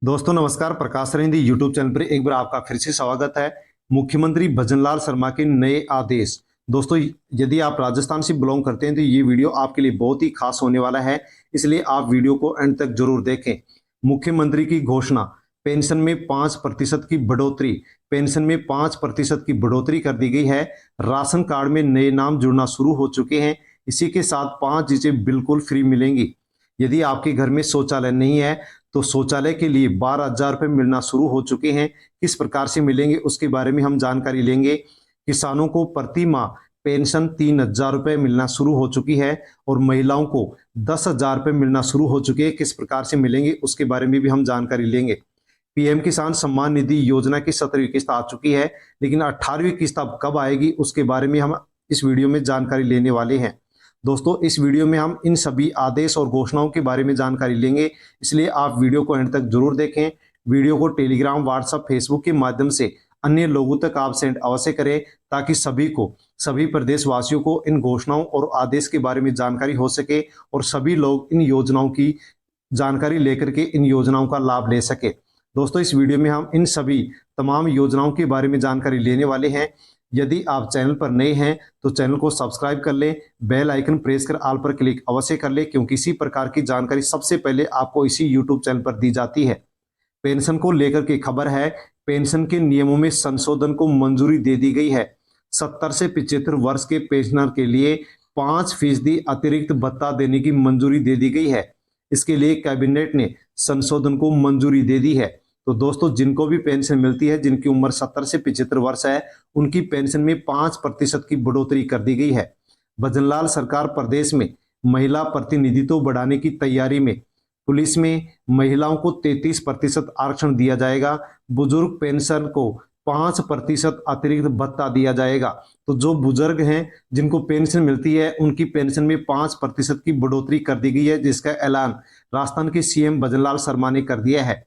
दोस्तों नमस्कार। प्रकाश रेंदी YouTube channel पर एक बार आपका फिर से स्वागत है। मुख्यमंत्री भजनलाल शर्मा के नए आदेश। दोस्तों यदि आप राजस्थान से बिलोंग करते हैं तो ये वीडियो आपके लिए बहुत ही खास होने वाला है, इसलिए आप वीडियो को एंड तक जरूर देखें। मुख्यमंत्री की घोषणा, पेंशन में 5% की बढ़ोतरी। पेंशन में 5% की बढ़ोतरी कर दी गई है। राशन कार्ड में नए नाम जुड़ना शुरू हो चुके हैं। इसी के साथ 5 चीजें बिल्कुल फ्री मिलेंगी। यदि आपके घर में शौचालय नहीं है तो शौचालय के लिए 12,000 रुपये मिलना शुरू हो चुके हैं। किस प्रकार से मिलेंगे उसके बारे में हम जानकारी लेंगे। किसानों को प्रति माह पेंशन 3,000 रुपये मिलना शुरू हो चुकी है और महिलाओं को 10,000 रुपये मिलना शुरू हो चुके हैं। किस प्रकार से मिलेंगे उसके बारे में भी हम जानकारी लेंगे। पीएम किसान सम्मान निधि योजना की 17वीं किस्त आ चुकी है, लेकिन 18वीं किस्त अब कब आएगी उसके बारे में हम इस वीडियो में जानकारी लेने वाले हैं। दोस्तों इस वीडियो में हम इन सभी आदेश और घोषणाओं के बारे में जानकारी लेंगे, इसलिए आप वीडियो को एंड तक जरूर देखें। वीडियो को टेलीग्राम, व्हाट्सएप, फेसबुक के माध्यम से अन्य लोगों तक आप सेंड अवश्य करें, ताकि सभी प्रदेशवासियों को इन घोषणाओं और आदेश के बारे में जानकारी हो सके और सभी लोग इन योजनाओं की जानकारी लेकर के इन योजनाओं का लाभ ले सके। दोस्तों इस वीडियो में हम इन सभी तमाम योजनाओं के बारे में जानकारी लेने वाले हैं। यदि आप चैनल पर नए हैं तो चैनल को सब्सक्राइब कर लें, बेल आइकन प्रेस कर ऑल पर क्लिक अवश्य कर लें, क्योंकि इसी प्रकार की जानकारी सबसे पहले आपको इसी यूट्यूब चैनल पर दी जाती है। पेंशन को लेकर के खबर है। पेंशन के नियमों में संशोधन को मंजूरी दे दी गई है। 70 से 75 वर्ष के पेंशनर के लिए 5% अतिरिक्त भत्ता देने की मंजूरी दे दी गई है। इसके लिए कैबिनेट ने संशोधन को मंजूरी दे दी है। तो दोस्तों जिनको भी पेंशन मिलती है, जिनकी उम्र 70 से 75 वर्ष है, उनकी पेंशन में 5% की बढ़ोतरी कर दी गई है। भजनलाल सरकार प्रदेश में महिला प्रतिनिधित्व बढ़ाने की तैयारी में। पुलिस में महिलाओं को 33% आरक्षण दिया जाएगा। बुजुर्ग पेंशन को 5% अतिरिक्त भत्ता दिया जाएगा। तो जो बुजुर्ग हैं जिनको पेंशन मिलती है, उनकी पेंशन में 5% की बढ़ोतरी कर दी गई है, जिसका ऐलान राजस्थान के सीएम भजनलाल शर्मा ने कर दिया है।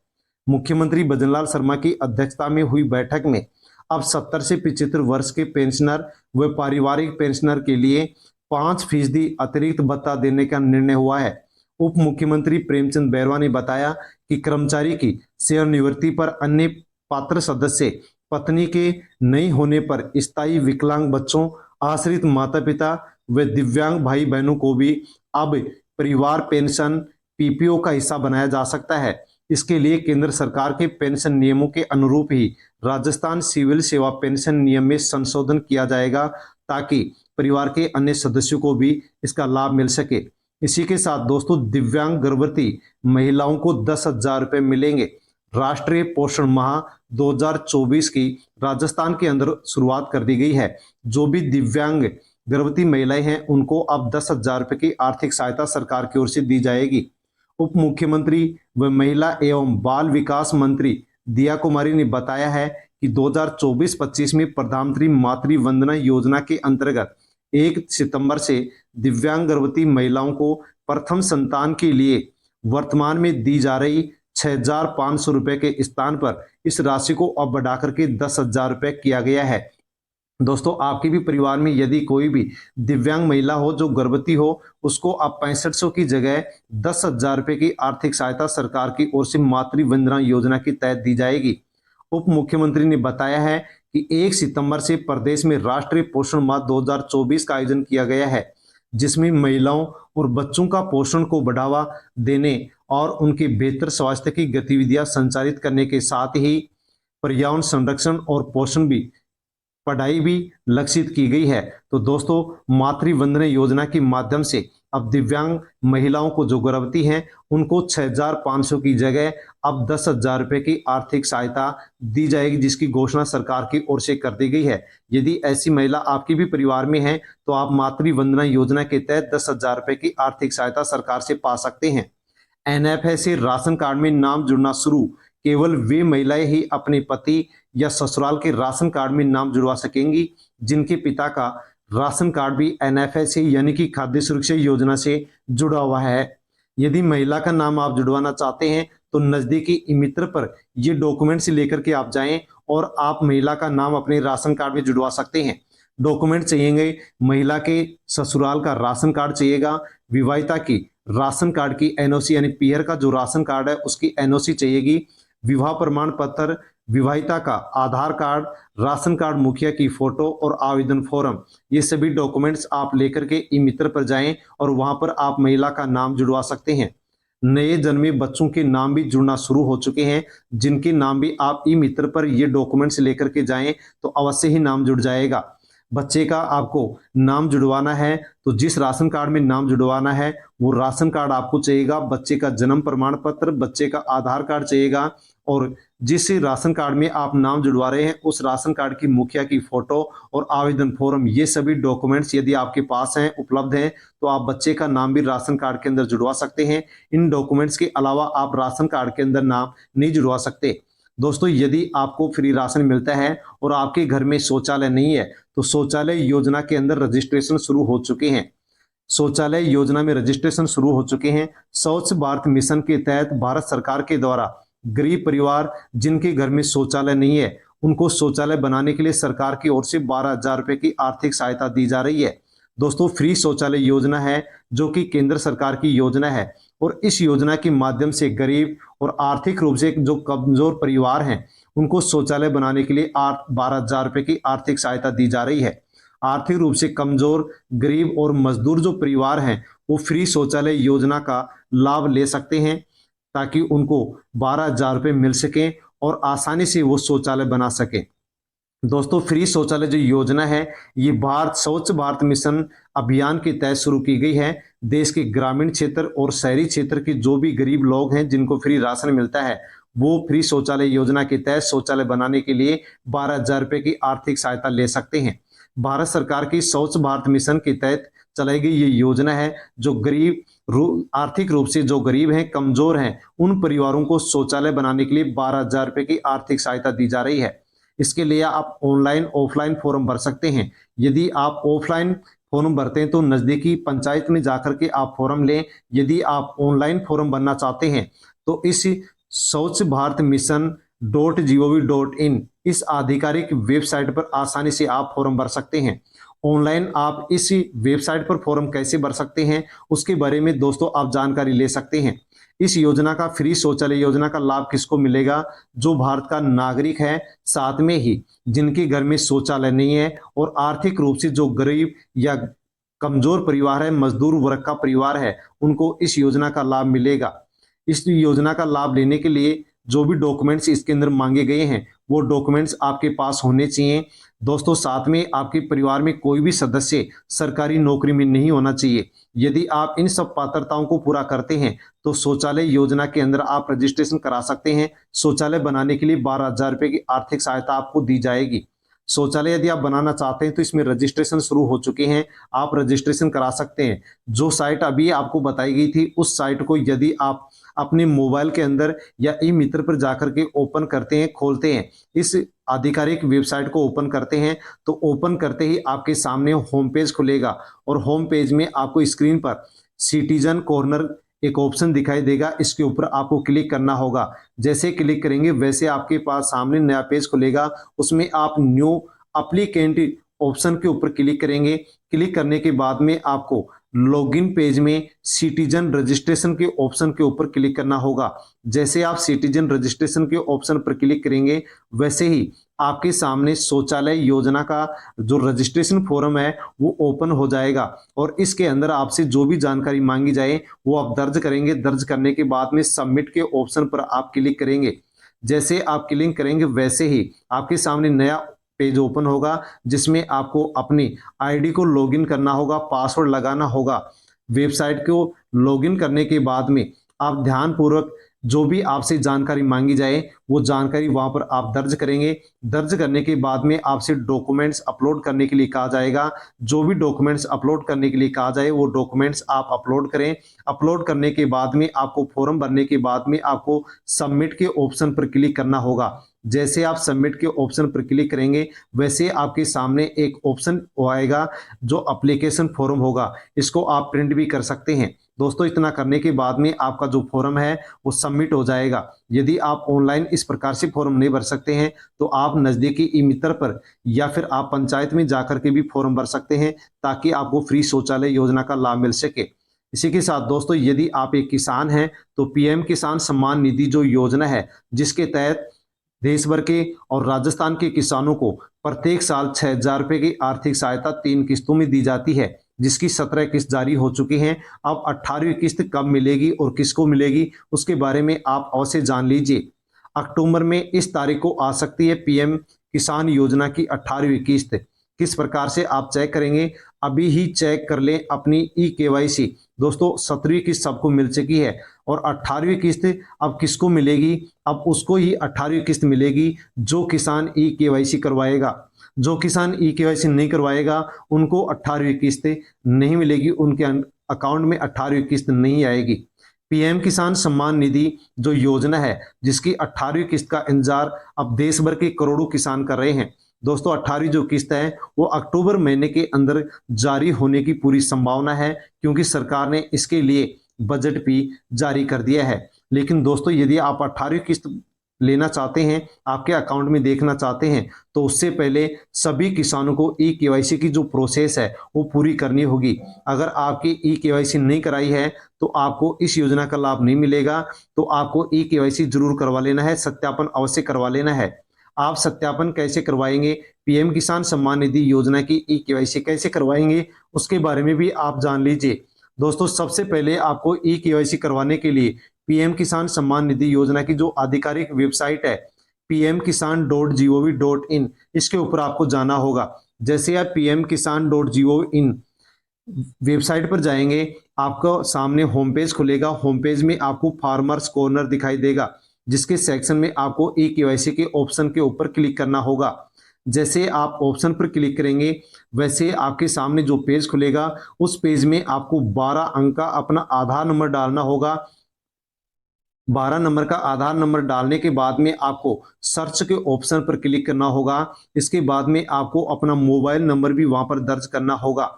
मुख्यमंत्री भजनलाल शर्मा की अध्यक्षता में हुई बैठक में अब 70 से 75 वर्ष के पेंशनर व पारिवारिक पेंशनर के लिए 5% अतिरिक्त भत्ता देने का निर्णय हुआ है। उप मुख्यमंत्री प्रेमचंद बैरवा ने बताया कि कर्मचारी की सेवानिवृत्ति पर अन्य पात्र सदस्य, पत्नी के नहीं होने पर स्थायी विकलांग बच्चों, आश्रित माता पिता व दिव्यांग भाई बहनों को भी अब परिवार पेंशन पीपीओ का हिस्सा बनाया जा सकता है। इसके लिए केंद्र सरकार के पेंशन नियमों के अनुरूप ही राजस्थान सिविल सेवा पेंशन नियम में संशोधन किया जाएगा, ताकि परिवार के अन्य सदस्यों को भी इसका लाभ मिल सके। इसी के साथ दोस्तों दिव्यांग गर्भवती महिलाओं को 10,000 रुपये मिलेंगे। राष्ट्रीय पोषण माह 2024 की राजस्थान के अंदर शुरुआत कर दी गई है। जो भी दिव्यांग गर्भवती महिलाएं हैं उनको अब 10,000 रुपये की आर्थिक सहायता सरकार की ओर से दी जाएगी। उप मुख्यमंत्री व महिला एवं बाल विकास मंत्री दिया कुमारी ने बताया है कि 2024-25 में प्रधानमंत्री मातृ वंदना योजना के अंतर्गत 1 सितंबर से दिव्यांग गर्भवती महिलाओं को प्रथम संतान के लिए वर्तमान में दी जा रही 6,500 रुपये के स्थान पर इस राशि को अब बढ़ाकर के 10,000 रुपये किया गया है। दोस्तों आपके भी परिवार में यदि कोई भी दिव्यांग महिला हो जो गर्भवती हो, उसको अब 6500 की जगह 10,000 रुपये की आर्थिक सहायता सरकार की ओर से मातृ वंदना योजना के तहत दी जाएगी। उप मुख्यमंत्री ने बताया है कि 1 सितंबर से प्रदेश में राष्ट्रीय पोषण माह 2024 का आयोजन किया गया है, जिसमें महिलाओं और बच्चों का पोषण को बढ़ावा देने और उनके बेहतर स्वास्थ्य की गतिविधियां संचालित करने के साथ ही पर्यावरण संरक्षण और पोषण भी पढ़ाई भी लक्षित की गई है। तो दोस्तों मातृ वंदना योजना के माध्यम से अब दिव्यांग महिलाओं को जो गर्भवती हैं उनको 6,500 की जगह अब 10,000 रुपये की आर्थिक सहायता दी जाएगी, जिसकी घोषणा सरकार की ओर से कर दी गई है। यदि ऐसी महिला आपके भी परिवार में है तो आप मातृ वंदना योजना के तहत 10,000 रुपये की आर्थिक सहायता सरकार से पा सकते हैं। एनएफए से राशन कार्ड में नाम जुड़ना शुरू। केवल वे महिलाएं ही अपने पति या ससुराल के राशन कार्ड में नाम जुड़वा सकेंगी जिनके पिता का राशन कार्ड भी एनएफए से यानी कि खाद्य सुरक्षा योजना से जुड़ा हुआ है। यदि महिला का नाम आप जुड़वाना चाहते हैं तो नजदीकी ई मित्र पर ये डॉक्यूमेंट्स लेकर के आप जाएं और आप महिला का नाम अपने राशन कार्ड में जुड़वा सकते हैं। डॉक्यूमेंट चाहिएंगे, महिला के ससुराल का राशन कार्ड चाहिएगा, विवाहिता की राशन कार्ड की एनओसी यानी पीयर का जो राशन कार्ड है उसकी एनओसी चाहिएगी, विवाह प्रमाण पत्र, विवाहिता का आधार कार्ड, राशन कार्ड, मुखिया की फोटो और आवेदन फॉर्म, ये सभी डॉक्यूमेंट्स आप लेकर के ई मित्र पर जाएं और वहां पर आप महिला का नाम जुड़वा सकते हैं। नए जन्मे बच्चों के नाम भी जुड़ना शुरू हो चुके हैं, जिनके नाम भी आप ई मित्र पर ये डॉक्यूमेंट्स लेकर के जाएं तो अवश्य ही नाम जुड़ जाएगा। बच्चे का आपको नाम जुड़वाना है तो जिस राशन कार्ड में नाम जुड़वाना है वो राशन कार्ड आपको चाहिएगा, बच्चे का जन्म प्रमाण पत्र, बच्चे का आधार कार्ड चाहिएगा और जिस राशन कार्ड में आप नाम जुड़वा रहे हैं उस राशन कार्ड की मुखिया की फोटो और आवेदन फॉर्म, ये सभी डॉक्यूमेंट्स यदि आपके पास हैं, उपलब्ध हैं, तो आप बच्चे का नाम भी राशन कार्ड के अंदर जुड़वा सकते हैं। इन डॉक्यूमेंट्स के अलावा आप राशन कार्ड के अंदर नाम नहीं जुड़वा सकते। दोस्तों, यदि आपको फ्री राशन मिलता है और आपके घर में शौचालय नहीं है तो शौचालय योजना के अंदर रजिस्ट्रेशन शुरू हो चुके हैं। शौचालय योजना में रजिस्ट्रेशन शुरू हो चुके हैं। स्वच्छ भारत मिशन के तहत भारत सरकार के द्वारा गरीब परिवार जिनके घर में शौचालय नहीं है उनको शौचालय बनाने के लिए सरकार की ओर से 12,000 रुपए की आर्थिक सहायता दी जा रही है। दोस्तों, फ्री शौचालय योजना है जो कि केंद्र सरकार की योजना है और इस योजना के माध्यम से गरीब और आर्थिक रूप से जो कमजोर परिवार हैं उनको शौचालय बनाने के लिए 12,000 रुपए की आर्थिक सहायता दी जा रही है। आर्थिक रूप से कमजोर, गरीब और मजदूर जो परिवार हैं वो फ्री शौचालय योजना का लाभ ले सकते हैं ताकि उनको 12,000 रुपए मिल सके और आसानी से वो शौचालय बना सके। दोस्तों, फ्री शौचालय जो योजना है ये भारत स्वच्छ भारत मिशन अभियान के तहत शुरू की गई है। देश के ग्रामीण क्षेत्र और शहरी क्षेत्र के जो भी गरीब लोग हैं जिनको फ्री राशन मिलता है वो फ्री शौचालय योजना के तहत शौचालय बनाने के लिए 12,000 रुपए की आर्थिक सहायता ले सकते हैं। भारत सरकार की स्वच्छ भारत मिशन के तहत चलाई गई ये योजना है जो गरीब, आर्थिक रूप से जो गरीब हैं, कमजोर हैं, उन परिवारों को शौचालय बनाने के लिए 12,000 रुपए की आर्थिक सहायता दी जा रही है। इसके लिए आप ऑनलाइन ऑफलाइन फॉर्म भर सकते हैं। यदि आप ऑफलाइन फॉर्म भरते हैं तो नज़दीकी पंचायत में जाकर के आप फॉर्म लें। यदि आप ऑनलाइन फॉर्म भरना चाहते हैं तो इस स्वच्छ भारत मिशन .gov.in इस आधिकारिक वेबसाइट पर आसानी से आप फॉर्म भर सकते हैं। ऑनलाइन आप इस वेबसाइट पर फॉर्म कैसे भर सकते हैं उसके बारे में दोस्तों आप जानकारी ले सकते हैं। इस योजना का, फ्री शौचालय योजना का लाभ किसको मिलेगा? जो भारत का नागरिक है, साथ में ही जिनके घर में शौचालय नहीं है और आर्थिक रूप से जो गरीब या कमजोर परिवार है, मजदूर वर्ग का परिवार है, उनको इस योजना का लाभ मिलेगा। इस योजना का लाभ लेने के लिए जो भी डॉक्यूमेंट्स इसके अंदर मांगे गए हैं वो डॉक्यूमेंट्स आपके पास होने चाहिए। दोस्तों, साथ में आपके परिवार में कोई भी सदस्य सरकारी नौकरी में नहीं होना चाहिए। यदि आप इन सब पात्रताओं को पूरा करते हैं तो शौचालय योजना के अंदर आप रजिस्ट्रेशन करा सकते हैं। शौचालय बनाने के लिए 12,000 रुपए की आर्थिक सहायता आपको दी जाएगी। शौचालय यदि आप बनाना चाहते हैं तो इसमें रजिस्ट्रेशन शुरू हो चुके हैं, आप रजिस्ट्रेशन करा सकते हैं। जो साइट अभी आपको बताई गई थी उस साइट को यदि आप अपने मोबाइल के अंदर या ई मित्र पर जाकर के ओपन करते हैं, खोलते हैं, इस आधिकारिक वेबसाइट को ओपन करते हैं तो ओपन करते ही आपके सामने होम पेज खुलेगा और होम पेज में आपको स्क्रीन पर सिटीजन कॉर्नर एक ऑप्शन दिखाई देगा। इसके ऊपर आपको क्लिक करना होगा। जैसे क्लिक करेंगे वैसे आपके पास सामने नया पेज खुलेगा। उसमें आप न्यू एप्लीकेंट ऑप्शन के ऊपर क्लिक करेंगे। क्लिक करने के बाद में आपको लॉगिन पेज में सिटीजन रजिस्ट्रेशन के ऑप्शन के ऊपर क्लिक करना होगा। जैसे आप सिटीजन रजिस्ट्रेशन के ऑप्शन पर क्लिक करेंगे वैसे ही आपके सामने शौचालय योजना का जो रजिस्ट्रेशन फॉर्म है वो ओपन हो जाएगा और इसके अंदर आपसे जो भी जानकारी मांगी जाए वो आप दर्ज करेंगे। दर्ज करने के बाद में सबमिट के ऑप्शन पर आप क्लिक करेंगे। जैसे आप क्लिक करेंगे वैसे ही आपके सामने नया पेज ओपन होगा जिसमें आपको अपनी आईडी को लॉगिन करना होगा, पासवर्ड लगाना होगा। वेबसाइट को लॉगिन करने के बाद में आप ध्यानपूर्वक जो भी आपसे जानकारी मांगी जाए वो जानकारी वहां पर आप दर्ज करेंगे। दर्ज करने के बाद में आपसे डॉक्यूमेंट्स अपलोड करने के लिए कहा जाएगा। जो भी डॉक्यूमेंट्स अपलोड करने के लिए कहा जाए वो डॉक्यूमेंट्स आप अपलोड करें। अपलोड करने के बाद में आपको फॉर्म भरने के बाद में आपको सबमिट के ऑप्शन पर क्लिक करना होगा। जैसे आप सबमिट के ऑप्शन पर क्लिक करेंगे वैसे आपके सामने एक ऑप्शन आएगा जो एप्लीकेशन फॉर्म होगा। इसको आप प्रिंट भी कर सकते हैं। दोस्तों, इतना करने के बाद में आपका जो फॉर्म है वो सबमिट हो जाएगा। यदि आप ऑनलाइन इस प्रकार से फॉर्म नहीं भर सकते हैं तो आप नज़दीकी ई मित्र पर या फिर आप पंचायत में जाकर के भी फॉर्म भर सकते हैं ताकि आपको फ्री शौचालय योजना का लाभ मिल सके। इसी के साथ दोस्तों यदि आप एक किसान हैं तो पीएम किसान सम्मान निधि जो योजना है, जिसके तहत देश भर के और राजस्थान के किसानों को प्रत्येक साल 6,000 रुपए की आर्थिक सहायता 3 किस्तों में दी जाती है, जिसकी 17 किस्त जारी हो चुकी हैं। अब 18वीं किस्त कब मिलेगी और किसको मिलेगी, उसके बारे में आप अवश्य जान लीजिए। अक्टूबर में इस तारीख को आ सकती है पीएम किसान योजना की 18वीं किस्त। किस प्रकार से आप चेक करेंगे, अभी ही चेक कर लें अपनी ई-केवाईसी। दोस्तों 17वीं किस्त सबको मिल चुकी है और 18वीं किस्त अब किसको मिलेगी, अब उसको ही 18वीं किस्त मिलेगी जो किसान ई-केवाईसी करवाएगा। जो किसान ई-केवाईसी नहीं करवाएगा उनको 18वीं किस्त नहीं मिलेगी, उनके अकाउंट में 18वीं किस्त नहीं आएगी। पीएम किसान सम्मान निधि जो योजना है, जिसकी 18वीं किस्त का इंतजार अब देश भर के करोड़ों किसान कर रहे हैं। दोस्तों 18वीं जो किस्त है वो अक्टूबर महीने के अंदर जारी होने की पूरी संभावना है, क्योंकि सरकार ने इसके लिए बजट भी जारी कर दिया है। लेकिन दोस्तों यदि आप 18वीं किस्त लेना चाहते हैं, आपके अकाउंट में देखना चाहते हैं, तो उससे पहले सभी किसानों को ई-केवाईसी की जो प्रोसेस है वो पूरी करनी होगी। अगर आपकी ई-केवाईसी नहीं कराई है तो आपको इस योजना का लाभ नहीं मिलेगा। तो आपको ई-केवाईसी जरूर करवा लेना है, सत्यापन अवश्य करवा लेना है। आप सत्यापन कैसे करवाएंगे, पीएम किसान सम्मान निधि योजना की ई-केवाईसी कैसे करवाएंगे, उसके बारे में भी आप जान लीजिए। दोस्तों सबसे पहले आपको ई-केवाईसी करवाने के लिए पीएम किसान सम्मान निधि योजना की जो आधिकारिक वेबसाइट है pmkisan.gov.in, इसके ऊपर आपको जाना होगा। जैसे आप pmkisan.gov.in वेबसाइट पर जाएंगे, आपको सामने होम पेज खुलेगा। होम पेज में आपको फार्मर्स कॉर्नर दिखाई देगा, जिसके सेक्शन में आपको ई-केवाईसी के ऑप्शन के ऊपर क्लिक करना होगा। जैसे आप ऑप्शन पर क्लिक करेंगे वैसे आपके सामने जो पेज खुलेगा, उस पेज में आपको 12 अंक का अपना आधार नंबर डालना होगा। 12 नंबर का आधार नंबर डालने के बाद में आपको सर्च के ऑप्शन पर क्लिक करना होगा। इसके बाद में आपको अपना मोबाइल नंबर भी वहां पर दर्ज करना होगा।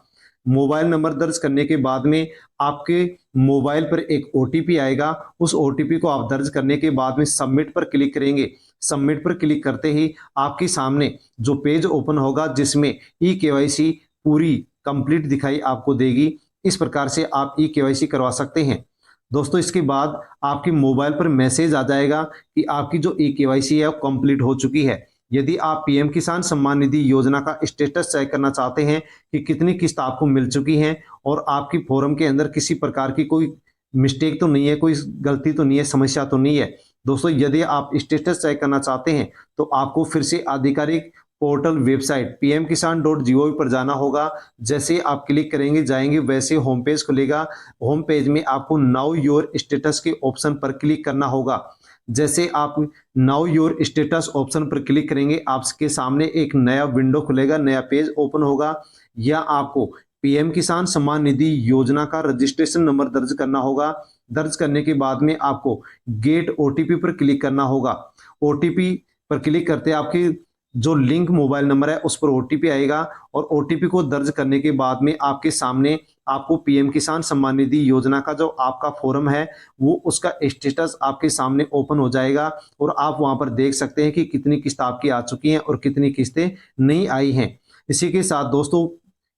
मोबाइल नंबर दर्ज करने के बाद में आपके मोबाइल पर एक ओटीपी आएगा। उस ओटीपी को आप दर्ज करने के बाद में सबमिट पर क्लिक करेंगे। सबमिट पर क्लिक करते ही आपके सामने जो पेज ओपन होगा, जिसमें ई-केवाईसी पूरी कंप्लीट दिखाई आपको देगी। इस प्रकार से आप ई-केवाईसी करवा सकते हैं। दोस्तों इसके बाद आपके मोबाइल पर मैसेज आ जाएगा कि आपकी जो ई-केवाईसी है वो कंप्लीट हो चुकी है। यदि आप पीएम किसान सम्मान निधि योजना का स्टेटस चेक करना चाहते हैं कि कितनी किस्त आपको मिल चुकी है और आपकी फॉर्म के अंदर किसी प्रकार की कोई मिस्टेक तो नहीं है, कोई गलती तो नहीं है, समस्या तो नहीं है। दोस्तों यदि आप स्टेटस चेक करना चाहते हैं तो आपको फिर से आधिकारिक पोर्टल वेबसाइट pmkisan.gov पर जाना होगा। जैसे आप क्लिक करेंगे जाएंगे वैसे होम पेज खुलेगा। होम पेज में आपको नाउ योर स्टेटस के ऑप्शन पर क्लिक करना होगा। जैसे आप नाउ योर स्टेटस ऑप्शन पर क्लिक करेंगे, आपके सामने एक नया विंडो खुलेगा, नया पेज ओपन होगा। या आपको पीएम किसान सम्मान निधि योजना का रजिस्ट्रेशन नंबर दर्ज करना होगा। दर्ज करने के बाद में आपको गेट ओटीपी पर क्लिक करना होगा। ओटीपी पर क्लिक करते आपके जो लिंक मोबाइल नंबर है उस पर ओटीपी आएगा और ओटीपी को दर्ज करने के बाद में आपके सामने आपको पीएम किसान सम्मान निधि योजना का जो आपका फॉर्म है वो उसका स्टेटस आपके सामने ओपन हो जाएगा और आप वहां पर देख सकते हैं कि कितनी किस्त आपकी आ चुकी हैं और कितनी किस्तें नहीं आई हैं। इसी के साथ दोस्तों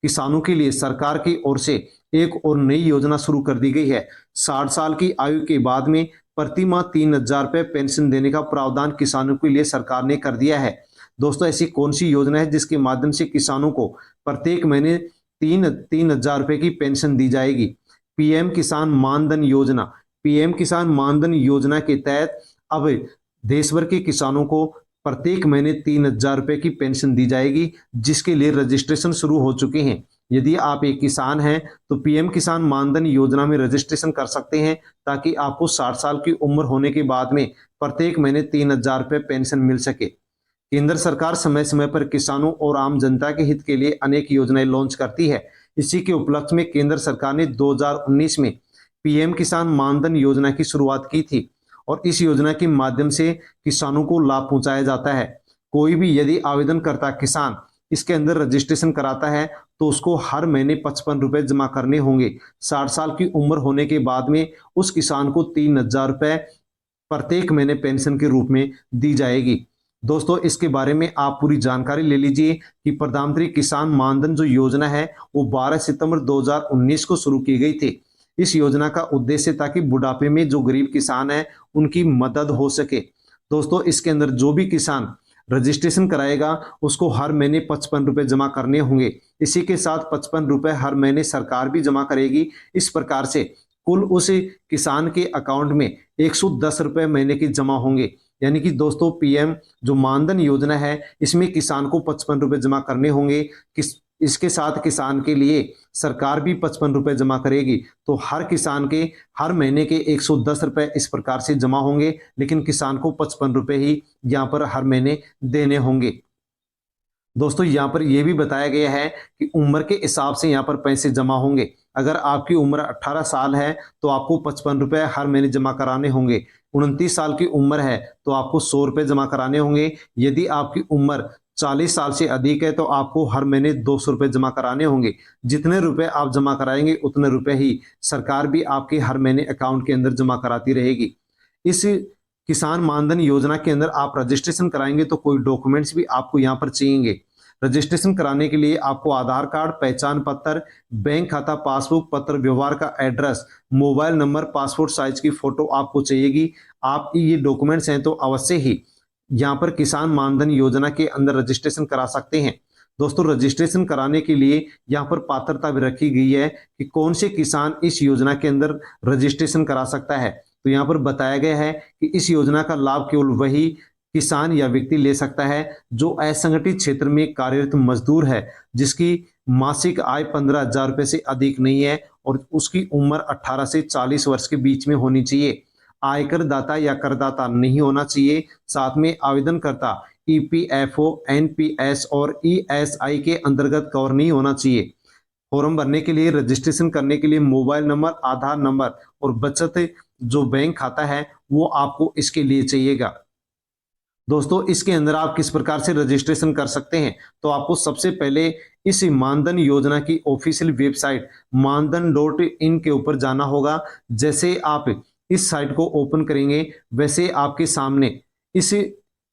किसानों के लिए सरकार की ओर से एक और नई योजना शुरू कर दी गई है। 60 साल की आयु के बाद में प्रति माह 3,000 रुपये पेंशन देने का प्रावधान किसानों के लिए सरकार ने कर दिया है। दोस्तों ऐसी कौन सी योजना है जिसके माध्यम से किसानों को प्रत्येक महीने 3,000 रुपये की पेंशन दी जाएगी? पीएम किसान मानधन योजना। पीएम किसान मानधन योजना के तहत अब देश भर के किसानों को प्रत्येक महीने 3,000 रुपये की पेंशन दी जाएगी, जिसके लिए रजिस्ट्रेशन शुरू हो चुके हैं। यदि आप एक किसान हैं तो पीएम किसान मानधन योजना में रजिस्ट्रेशन कर सकते हैं, ताकि आपको 60 साल की उम्र होने के बाद में प्रत्येक महीने 3,000 रुपये पेंशन मिल सके। केंद्र सरकार समय समय पर किसानों और आम जनता के हित के लिए अनेक योजनाएं लॉन्च करती है। इसी के उपलक्ष्य में केंद्र सरकार ने 2019 में पीएम किसान मानधन योजना की शुरुआत की थी और इस योजना के माध्यम से किसानों को लाभ पहुंचाया जाता है। कोई भी यदि आवेदनकर्ता किसान इसके अंदर रजिस्ट्रेशन कराता है तो उसको हर महीने 55 रुपए जमा करने होंगे। 60 साल की उम्र होने के बाद में उस किसान को 3,000 रुपए प्रत्येक महीने पेंशन के रूप में दी जाएगी। दोस्तों इसके बारे में आप पूरी जानकारी ले लीजिए कि प्रधानमंत्री किसान मानधन जो योजना है वो 12 सितंबर 2019 को शुरू की गई थी। इस योजना का उद्देश्य ताकि बुढ़ापे में जो गरीब किसान है उनकी मदद हो सके। दोस्तों इसके अंदर जो भी किसान रजिस्ट्रेशन कराएगा उसको हर महीने 55 रुपये जमा करने होंगे। इसी के साथ 55 रुपये हर महीने सरकार भी जमा करेगी। इस प्रकार से कुल उस किसान के अकाउंट में 110 रुपये महीने के जमा होंगे। यानी कि दोस्तों पीएम जो मानधन योजना है इसमें किसान को 55 रुपये जमा करने होंगे। इसके साथ किसान के लिए सरकार भी 55 रुपये जमा करेगी। तो हर किसान के हर महीने के 110 रुपये इस प्रकार से जमा होंगे, लेकिन किसान को 55 रुपये ही यहाँ पर हर महीने देने होंगे। दोस्तों यहाँ पर यह भी बताया गया है कि उम्र के हिसाब से यहाँ पर पैसे जमा होंगे। अगर आपकी उम्र 18 साल है तो आपको 55 रुपये हर महीने जमा कराने होंगे। 29 साल की उम्र है तो आपको 100 रुपये जमा कराने होंगे। यदि आपकी उम्र 40 साल से अधिक है तो आपको हर महीने 200 रुपये जमा कराने होंगे। जितने रुपए आप जमा कराएंगे उतने रुपए ही सरकार भी आपके हर महीने अकाउंट के अंदर जमा कराती रहेगी। इस किसान मानधन योजना के अंदर आप रजिस्ट्रेशन कराएंगे तो कोई डॉक्यूमेंट्स भी आपको यहाँ पर चाहिए। रजिस्ट्रेशन कराने के लिए आपको आधार कार्ड, पहचान पत्र, बैंक खाता पासबुक, पत्र व्यवहार का address, mobile number, passport size की फोटो आपको चाहिएगी। आप ये डॉक्यूमेंट्स हैं तो अवश्य ही यहाँ पर किसान मानधन योजना के अंदर रजिस्ट्रेशन करा सकते हैं। दोस्तों रजिस्ट्रेशन कराने के लिए यहाँ पर पात्रता भी रखी गई है कि कौन से किसान इस योजना के अंदर रजिस्ट्रेशन करा सकता है। तो यहाँ पर बताया गया है कि इस योजना का लाभ केवल वही किसान या व्यक्ति ले सकता है जो असंगठित क्षेत्र में कार्यरत मजदूर है, जिसकी मासिक आय 15,000 रुपये से अधिक नहीं है और उसकी उम्र 18 से 40 वर्ष के बीच में होनी चाहिए। आयकर दाता या करदाता नहीं होना चाहिए। साथ में आवेदनकर्ता ईपीएफओ, एनपीएस और ईएसआई के अंतर्गत कवर नहीं होना चाहिए। फॉर्म भरने के लिए, रजिस्ट्रेशन करने के लिए मोबाइल नंबर, आधार नंबर और बचत जो बैंक खाता है वो आपको इसके लिए चाहिएगा। दोस्तों इसके अंदर आप किस प्रकार से रजिस्ट्रेशन कर सकते हैं, तो आपको सबसे पहले इस मानधन योजना की ऑफिशियल वेबसाइट मानधन.in के ऊपर जाना होगा। जैसे आप इस साइट को ओपन करेंगे वैसे आपके सामने इस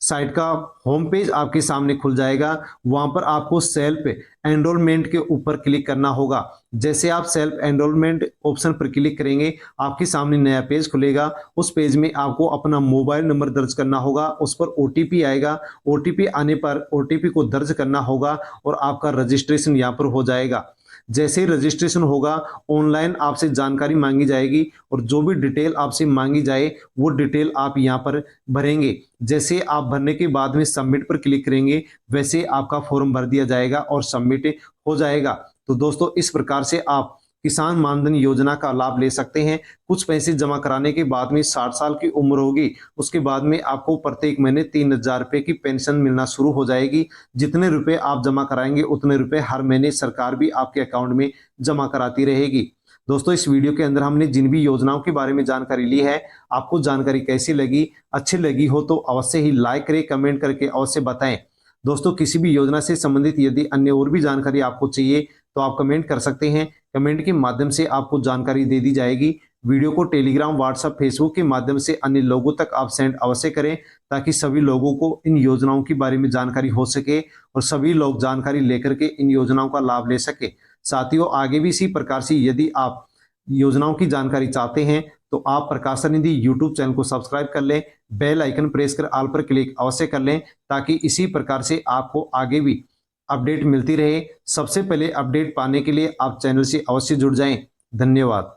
साइट का होम पेज आपके सामने खुल जाएगा। वहां पर आपको सेल्फ एनरोलमेंट के ऊपर क्लिक करना होगा। जैसे आप सेल्फ एनरोलमेंट ऑप्शन पर क्लिक करेंगे आपके सामने नया पेज खुलेगा। उस पेज में आपको अपना मोबाइल नंबर दर्ज करना होगा, उस पर ओटीपी आएगा। ओटीपी आने पर ओटीपी को दर्ज करना होगा और आपका रजिस्ट्रेशन यहाँ पर हो जाएगा। जैसे ही रजिस्ट्रेशन होगा ऑनलाइन आपसे जानकारी मांगी जाएगी और जो भी डिटेल आपसे मांगी जाए वो डिटेल आप यहाँ पर भरेंगे। जैसे आप भरने के बाद में सबमिट पर क्लिक करेंगे वैसे आपका फॉर्म भर दिया जाएगा और सबमिट हो जाएगा। तो दोस्तों इस प्रकार से आप किसान मानधन योजना का लाभ ले सकते हैं। कुछ पैसे जमा कराने के बाद में 60 साल की उम्र होगी, उसके बाद में आपको प्रत्येक महीने 3,000 रुपये की पेंशन मिलना शुरू हो जाएगी। जितने रुपए आप जमा कराएंगे उतने रुपए हर महीने सरकार भी आपके अकाउंट में जमा कराती रहेगी। दोस्तों इस वीडियो के अंदर हमने जिन भी योजनाओं के बारे में जानकारी ली है, आपको जानकारी कैसी लगी, अच्छी लगी हो तो अवश्य ही लाइक करें, कमेंट करके अवश्य बताएं। दोस्तों किसी भी योजना से संबंधित यदि अन्य और भी जानकारी आपको चाहिए तो आप कमेंट कर सकते हैं। कमेंट के माध्यम से आपको जानकारी दे दी जाएगी। वीडियो को टेलीग्राम, व्हाट्सएप, फेसबुक के माध्यम से अन्य लोगों तक आप सेंड अवश्य करें ताकि सभी लोगों को इन योजनाओं के बारे में जानकारी हो सके और सभी लोग जानकारी लेकर के इन योजनाओं का लाभ ले सके। साथियों आगे भी इसी प्रकार से यदि आप योजनाओं की जानकारी चाहते हैं तो आप प्रकाशन निधि यूट्यूब चैनल को सब्सक्राइब कर लें, बेल आइकन प्रेस कर ऑल पर क्लिक अवश्य कर लें ताकि इसी प्रकार से आपको आगे भी अपडेट मिलती रहे। सबसे पहले अपडेट पाने के लिए आप चैनल से अवश्य जुड़ जाएं। धन्यवाद।